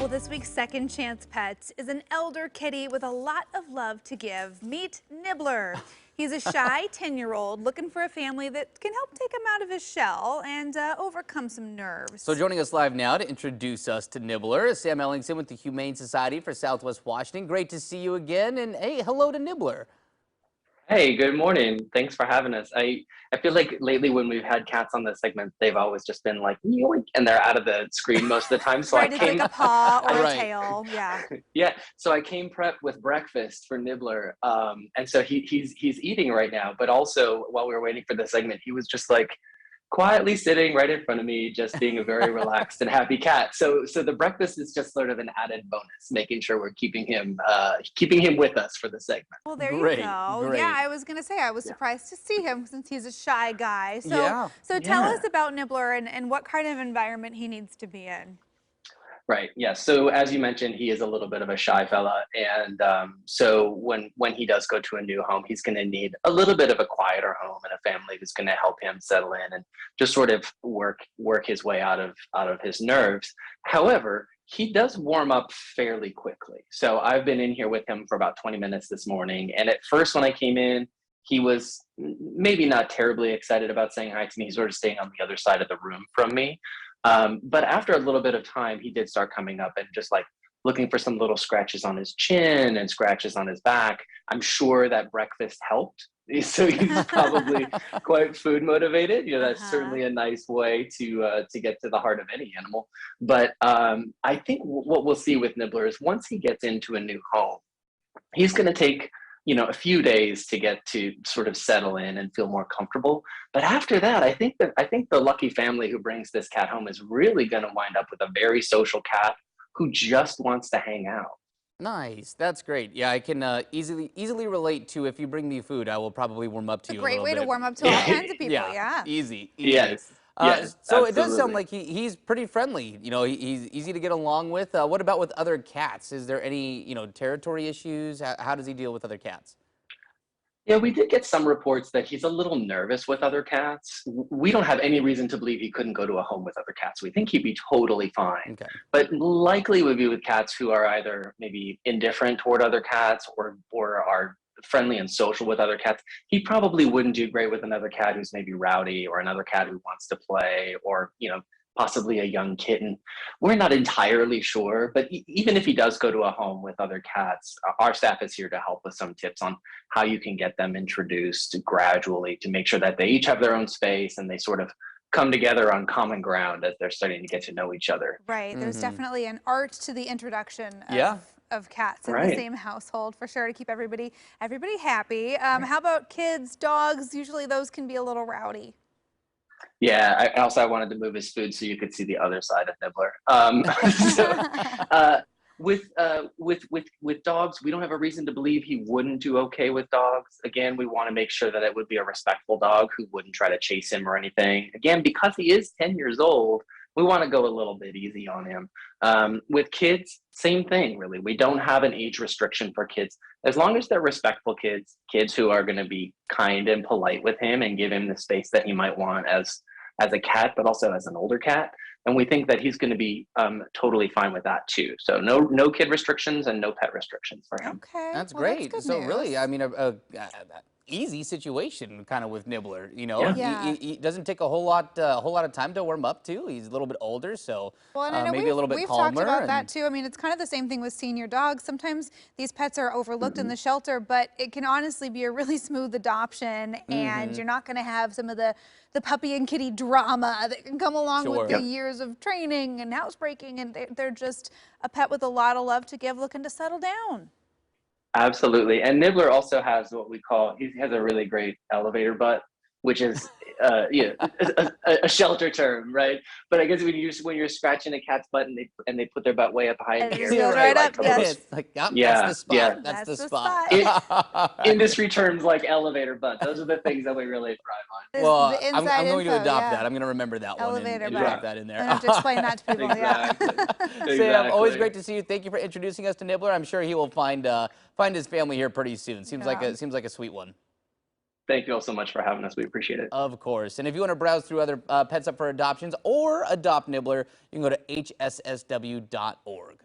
Well, this week's Second Chance Pet is an elder kitty with a lot of love to give. Meet Nibbler. He's a shy 10-year-old looking for a family that can help take him out of his shell and overcome some nerves. So joining us live now to introduce us to Nibbler is Sam Ellingson with the Humane Society for Southwest Washington. Great to see you again, and hey, hello to Nibbler. Hey, good morning. Thanks for having us. I feel like lately when we've had cats on this segment, they've always just been like, yoink, and they're out of the screen most of the time. So right, I it's came, like a paw or Right. a tail. Yeah. yeah. So I came prepped with breakfast for Nibbler, and so he's eating right now. But also while we were waiting for the segment, he was just like quietly sitting right in front of me, just being a very relaxed and happy cat. So the breakfast is just sort of an added bonus, making sure we're keeping him with us for the segment. Well, there Great, you go. great. Yeah, I was going to say, I was surprised to see him since he's a shy guy. So, Yeah, so tell yeah. us about Nibbler and what kind of environment he needs to be in. Right. Yeah. So as you mentioned, he is a little bit of a shy fella, and so when he does go to a new home, he's going to need a little bit of a quieter home and a family who's going to help him settle in and just sort of work his way out of his nerves. However, he does warm up fairly quickly. So I've been in here with him for about 20 minutes this morning, and at first when I came in, he was maybe not terribly excited about saying hi to me. He's sort of staying on the other side of the room from me. But after a little bit of time, he did start coming up and just like looking for some little scratches on his chin and scratches on his back. I'm sure that breakfast helped. So he's probably quite food motivated. You know, that's certainly a nice way to get to the heart of any animal. But I think what we'll see with Nibbler is once he gets into a new home, he's going to take a few days to get to sort of settle in and feel more comfortable. But after that, I think the lucky family who brings this cat home is really going to wind up with a very social cat who just wants to hang out. Nice, that's great. Yeah, I can easily relate to if you bring me food, I will probably warm up to you A a great little way bit. to warm up to all kinds of people. Yeah. Easy. Yes. Yes, So it does sound absolutely. like he's pretty friendly. You know, he's easy to get along with. What about with other cats? Is there any, territory issues? How does he deal with other cats? Yeah, we did get some reports that he's a little nervous with other cats. We don't have any reason to believe he couldn't go to a home with other cats. We think he'd be totally fine, Okay. but likely would be with cats who are either maybe indifferent toward other cats or are friendly and social with other cats. He probably wouldn't do great with another cat who's maybe rowdy or another cat who wants to play or, possibly a young kitten. We're not entirely sure, but even if he does go to a home with other cats, our staff is here to help with some tips on how you can get them introduced gradually to make sure that they each have their own space and they sort of come together on common ground as they're starting to get to know each other. Right. There's definitely an art to the introduction Yeah. of cats in the Right. same household for sure to keep everybody happy. How about kids, dogs? Usually those can be a little rowdy. Yeah, I wanted to move his food so you could see the other side of Nibbler. So, with dogs, we don't have a reason to believe he wouldn't do okay with dogs. Again, we want to make sure that it would be a respectful dog who wouldn't try to chase him or anything. Again, because he is 10 years old, we want to go a little bit easy on him. With kids, same thing, really. We don't have an age restriction for kids. As long as they're respectful kids who are going to be kind and polite with him and give him the space that he might want as a cat, but also as an older cat. And we think that he's going to be totally fine with that too. So no kid restrictions and no pet restrictions for him. Okay. That's well, great. That's good So news. really, I mean, a easy situation kind of with Nibbler. Yeah. Yeah. He doesn't take a whole lot of time to warm up to. He's a little bit older, so Well, and I know maybe a little bit we've calmer. talked about that and- too. I mean, it's kind of the same thing with senior dogs. Sometimes these pets are overlooked in the shelter, but it can honestly be a really smooth adoption, and you're not going to have some of the puppy and kitty drama that can come along with Sure. the Yep. years of training and housebreaking, and they're just a pet with a lot of love to give, looking to settle down. Absolutely. And Nibbler also has what we call, he has a really great elevator butt, which is a shelter term, right? But I guess when you're scratching a cat's butt and they put their butt way up high in And the it air, just goes they right like up, to yes. It's like, yep, Yeah, that's the spot. yeah. That's the the spot. industry terms like elevator butt. Those are the things that we really thrive on. This- Well, the I'm inside going to info, adopt yeah. that. I'm going to remember that one Elevator and butt. drop that in there. I have to explain that to people. Exactly. Yeah. Sam, always great to see you. Thank you for introducing us to Nibbler. I'm sure he will find his family here pretty soon. Seems like a sweet one. Thank you all so much for having us. We appreciate it. Of course. And if you want to browse through other pets up for adoptions or adopt Nibbler, you can go to hssw.org.